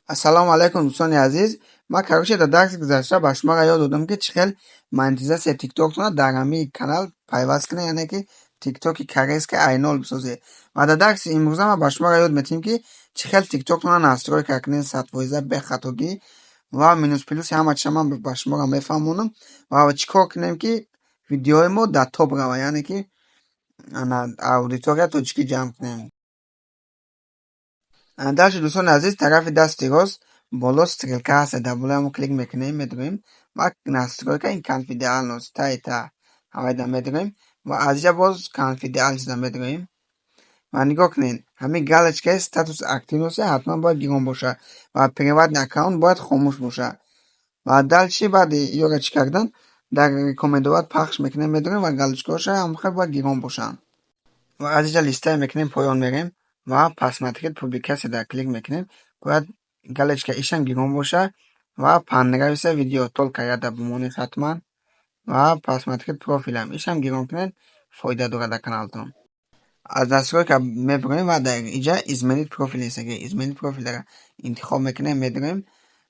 Ассалому алайкум дӯстони азиз. Ман кароши дар дарси гузашта ба шуморо ёд додам ки чӣ хел монетизасияи тиктоктона дар ҳамин канал пайваст кунед, яъне ки тиктоки корейской айнол бисозед. Ва дар дарси имрӯза ман ба шуморо ёд медиҳем ки чӣ хел тиктоктона настройка кунед 100% бехатогӣ ва минус плюси ҳама чиша ман ба шуморо мефаҳмонам ва чӣ кор кунем ки видеои мо дар топ рава, яъне ки аудитория точки ҷамъ кунем. Дальше, дӯстони азиз, тарафи дасти рост боло стрелка ҳаст, дар болоямо клик мекунем, медроем ва настройка конфиденциалност тайта ҳавайда медроем ва аз инҷа боз конфиденциалностда медроем ва нигоҳ кунед, ҳамин галочкаи статус активности ҳатман бояд гирон бошад ва приватный аккаунт бояд хомӯш бошад. Ва дальше баъди ёра чӣ кардан дар рекомендовать пахш мекунем, медроем ва галочкаҳоша ҳамахел бояд гирон бошанд. Ва аз инҷа листае мекунем, поён мерем ва посмотреть публикасияда клик мекунем, бояд галочка ишам гирон бошад ва понравится видео только ряда бимонед ҳатман ва посмотреть профилам ишам гирон кунед, фоида дорад дар каналтон. Аз настройка мебурем ва дар инҷа изменить профил ҳастаги изменить профилро интихоб мекунем, медроем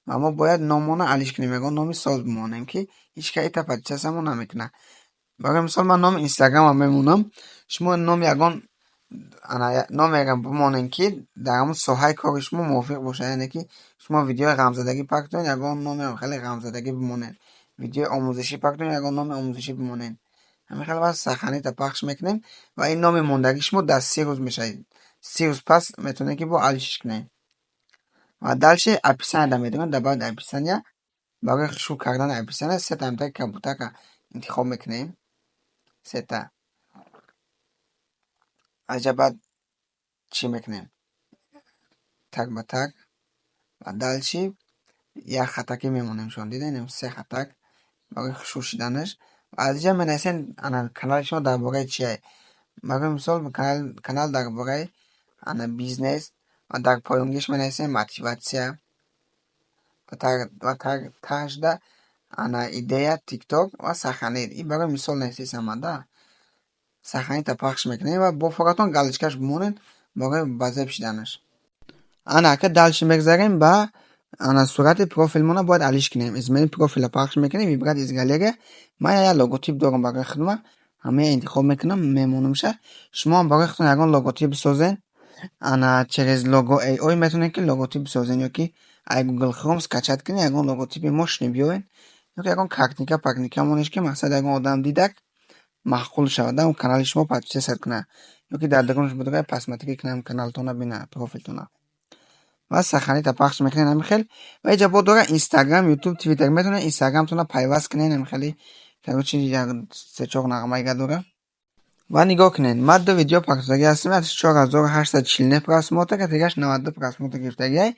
ва мо бояд номона алиш кунем, ягон номи соз бимонем ки ҳеҷ кас эта подписасиямо наметуна. Барои мисол ман номи инстаграмам мемонам, шумо номи ягон номеро бимонем ки дар ҳамон соҳаи кори шумо мувофиқ бошад, яъне ки шумо видеои ғамзадагӣ пак кунед, ягон номи хеле ғамзадагӣ бимонед, видеои омӯзишӣ пак кунед, ягон номи омӯзишӣ бимонед. ҳамин хел ва сохранита пахш мекунем ва ин номи мондагии шумо дар 30 рӯз мешавад. 30 рӯз пас метавонед ки бо алишиш кунед. Ва дальше описаниеда медроем, дар баъди описания барои шурӯъ кардани описания сета амтаки кабутака интихоб мекунем, сета. аз инҷа баъд чӣ мекунем, так ба так ва дальше як хатаки мемонем, шумо дидед, 3 хатак барои хушрӯъ шиданаш. аз инҷа менависем канали шумо дар бораи чие. Барои мисол канал дар бораи бизнес ва дар поёнгиш менависем мотиватсия ва тажда идея тикток ва сохранед. Ин барои мисол нависисам да. Сохранита пахш мекунем ва бо форатон галочкаш бимонед барои базеб шиданаш. Ака дальше мегзарем ба сурати профилмона бояд алиш кунем. Изменить профила пахш мекунем, вибрат из галерея. Ман як логотип дорам барои худма, ҳамаи интихоб мекунам, мемонамша. Шумо барои худтон ягон логотип бисозен, через лого AI метавонед ки логотип бисозен, ёки ай Google Chrome скачат кунед, ягон логотипи мошини биёред, ёки ягон картинка пакникамонеш ки мақсад ягон одам дидак маъқул шавад, он канали шумо подписия кунад, ёки дар дарунаш будага посмотри кунам каналтона бина профилтона. ва сохранита пахш мекунед ҳамин хел. ва инҷа бо дора Instagram, YouTube, Twitter метавонед Instagramтона пайваст кунед, ҳамин хели короче 3-4 нағмаига дора. ва нигоҳ кунед, ман 2 видео пакдодагӣ ҳастам, 4849 просмотрка, тегаш 92 просмотр гирифтагиай.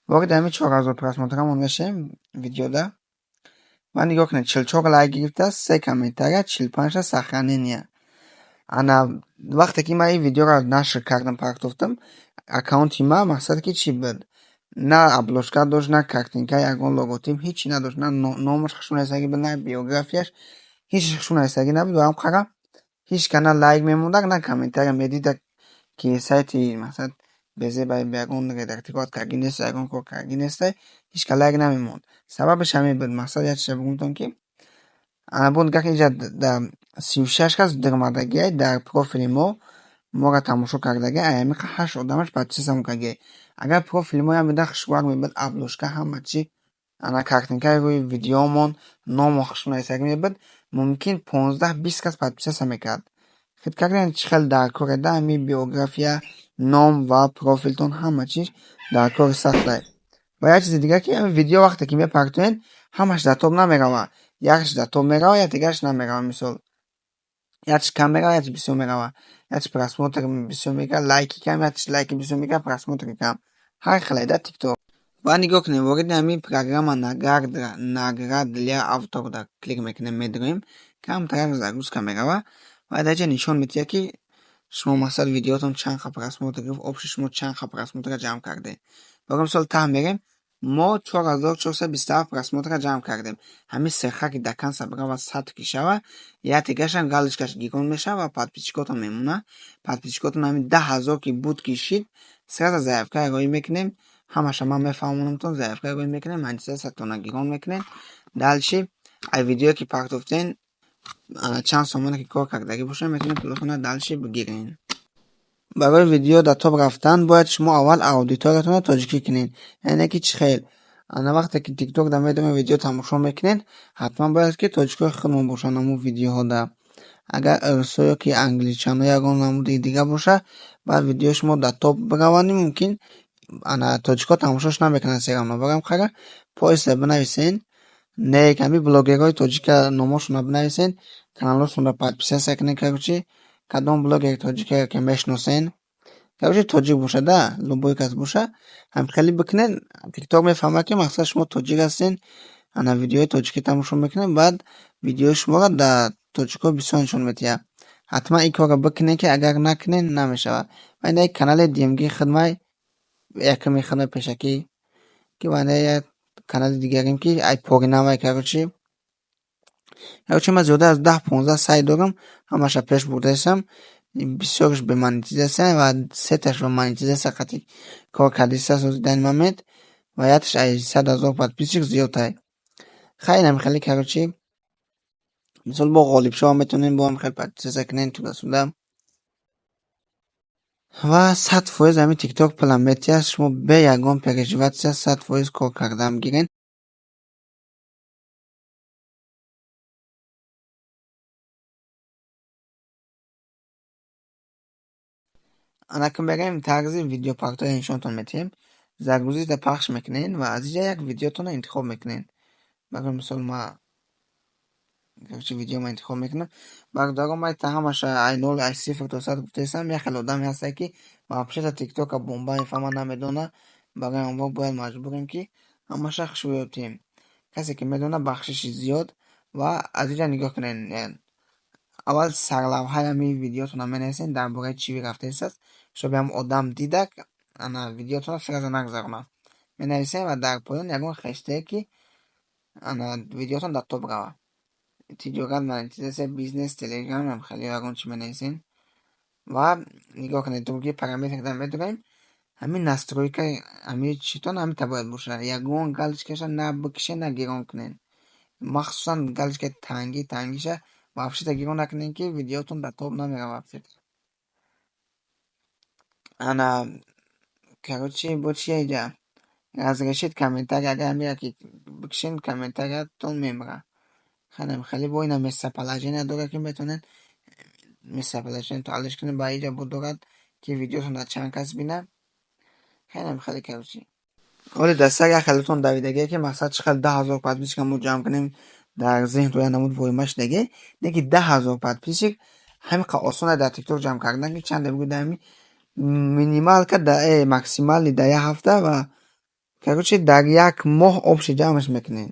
вориди ҳамин 4000 просмотрамон мешавем видеода. ва нигоҳ кунед, 44 лайк гирифтааст, 3 комментария, 45 сохранения. вақте ки ман ин видеоро нашр кардам, партофтам, аккаунти ман мақсад ки чӣ буд, на обложка дошт, на картинка, ягон логотип ҳичи надошт, на номаш хушунайсагӣ буд, на биографияш ҳич хушунайсагӣ набуд. ва ҳам қара ҳич кана лайк мемондак, на комментария медидак ки сайти мақсад безебаи ягон редактировать каргӣ нест, ягон кор каргӣ нестай, ҳич ка лайк намемонд. Сабабаш ҳамин буд. Мақсад як чиша бигӯмтон ки буд инҷа дар 36 кас дурмадагиай дар профили моро тамошо кардагиай, ҳамин 8 одамаш подписиямон кардагиай. агар профили мо ҳамин хушвар мебуд, обложка ҳама чӣ, картинкаи рӯи видеомон, номо хушунайсагӣ мебуд, мумкин 15-20 кас подписия мекард. фикр кардем чӣ хел дар кори да, ҳамин биография, ном ва профилтон ҳама чиз дар кори сахтае. ва як чизи дигар ки ҳамин видео вақте ки мепартоед, ҳамаш дар топ намерава, якш дар топ мерава, якдигараш намерава. мисол якш кам мерава, якш бисёр мерава, якш просмотр бисёр мегирад, лайки кам, якш лайки бисёр мегирад, просмотри кам. ҳар хеле да тикток. ва нигоҳ кунем, вориди ҳамин программа наград для авторда клик мекунем, медроем, камтар загрузка мерава ва дар инҷа нишон медиҳад ки шумо мақсад видеотон чанд ха просмотр гирифт, общи шумо чанд ха просмотра ҷамъ кардед. барои мисол таҳ мерем, мо 4427 просмотра ҷамъ кардем. ҳамин сеха ки дар канца бирава 100 ки шава, яктигашам галочкаш гирон мешава ва подписчикотон мемона. Подписчикотон ҳамин 10,000 ки буд ки шид, сразу заявка рӯӣ мекунем, ҳамаша ман мефаҳмонамтон заифка гӯй мекунем, монетизасиятона гирон мекунем. Дальше ай видеое ки пахтофтен чанд сомона ки кор кардагӣ боша метавонед пулотона дальше бигирен. Барои видео дар топ рафтан бояд шумо аввал аудиториятонро тоҷикӣ кунед. Яъне ки чӣ хел вақте ки тикток дар медоми видео тамошо мекунед, ҳатман бояд ки тоҷикои худмон бошанд ҳамун видеоҳода. Агар русо ёки англичано ягон намуди дигар боша, баъд видеои шумо дар топ биравад, мумкин тоҷико тамошош намекунанд серамно. Барои қара поиста бинависен, не ками блогерҳои тоҷика номошонро бинависен, каналҳошонро подписатсия кунед. Короче, кадом блогери тоҷикаро ки мешиносен, короче тоҷик боша да, любой кас боша, ҳамхелӣ бикунед. Тикток мефаҳмад ки мақсад шумо тоҷик ҳастен, видеои тоҷикӣ тамошо мекунед, баъд видеои шуморо дар тоҷико бисёр нишон медиҳад. ҳатман ин корро бикунед, ки агар накунед намешавад. Ва ин канали DMG хидмай якми хидмаи пешакӣ ки ваъне як канали дигарем ки ай поринамай короче ман зиёда аз 10-15 сайт дорам, ҳамаша пеш бурдаистам. Бисёрш бе монетизатсия ва сеташ ба монетизатсия қатъи кор кардиста ҳозир дар ин момент ва якш ай 100,000 подписчик зиёдтай. Хайр ҳамхелӣ короче мисол бо Ғолибшоҳ метавонем бо ҳам хел подписатсия кунем туда-суда. ва 100% ҳамин тикток план метиҳаст, шумо бе ягон переживатсия 100% кор кардан гирен. ки мерем тарзи видео пахтои нишонтон метиҳем. Загрузида пахш мекунед ва аз инҷа як видеотонро интихоб мекунед. Барои мисол ман видеоро интихоб мекунам. Бардорам ман ҳамаша ай 0 ай 0 то 100 гуфтаистам. Як хел одаме ҳастанд ки вообще тиктока бомба мефаҳма намедона. Барои онҳо бояд маҷбурем ки ҳамаша хушбӯётем. Касе ки медона бахшиши зиёд ва аз инҷа нигоҳ кунед. Аввал сарлавҳаи ҳамин видеотонро менависен, дар бораи чӣ рафтаистааст, шоби ҳам одам дидак видеотонро фраза нагзаронад. Менависем ва дар поён ягон хештег ки видеотон дар топ рава. Тиҷорат, монетизатсия, бизнес, телеграм, ҳамхелӣ ягон чӣ менависен ва нигоҳ кунед другие параметрҳоро медорем. Ҳамин настройкаи ҳамин читон ҳамита бояд боша. Ягон галочкаша на бикшед, на гирон кунед. махсусан галочкаи тангиша вообще гирон накунед, ки видеотон дар топ намеравад. короче бо чӣ айҷа разрешид комментарий агар ҳамира ки бикшед комментариятон мемира. хеле бо ина местоположение дорад ки метавонед местоположение таҳлиш кунед. Ба инҷа бо дорад ки видеотон дар чанд кас бинад. хеле короче оли дастар як хелтон давидагие ки мақсад чӣ хел 10,000 подписчикро мо ҷамъ кунем дар зеҳн як намуд воима шудагӣ. Деки 10,000 подписчик ҳамиқа осона дар тикток ҷамъ кардан ки чанде бигӯ дар минималка максимали дар як ҳафта ва короче дар як моҳ обши ҷамъш мекунем.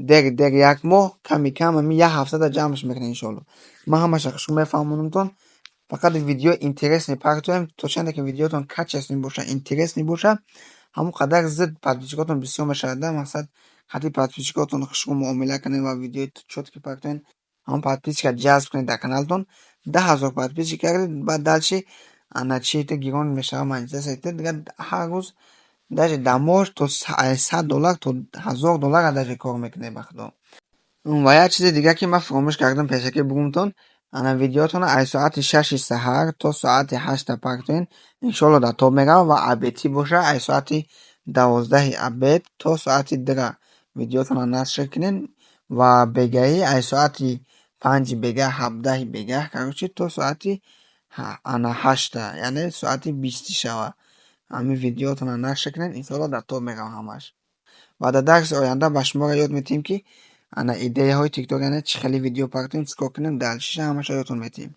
Дер як моҳ ками кам як ҳафтада ҷамъш мекунем иншоалло. Ман ҳамаша хушку мефаҳмонамтон. Фақат видео интересни пахтоем, то чанде ки видеотон качественный боша, интересный боша, ҳамон қадар зид подписчикотон бисёр мешавад. Мақсад қатъи подписчикотон хушку муомила кунед ва видеои чотки пахтоен, ҳамон подписчика ҷазб кунед дар каналтон. 10,000 подписчик кардед, баъд дальше чиите гирон мешавад монетизатсия. Дигар ҳар рӯз даже дар моҳ то $100 то $1000 даже кор мекунед ба худо. ва як чизи дигар ки ман фаромӯш кардам пешакӣ бигӯмтон, видеотонро аз соати 6 саҳар то соати 8 пахтоен, иншоалло дар топ меравад ва абети боша аз соати 12 абед то соати 2 видеотонро нашр кунед ва бегаҳӣ аз соати 5 бегаҳ 17 бегаҳ короче то соати 8 яъне соати 20 шава ҳамин видеотонро нашр кунед, иншоалло дар топ меравад ҳамаш. ва дар дарси оянда ба шуморо ёд метиҳем ки идеяҳои тикток яъне чӣ хели видео пахтоем, чӣ кор кунем, дальшиша ҳамаша ёдтон метиҳем.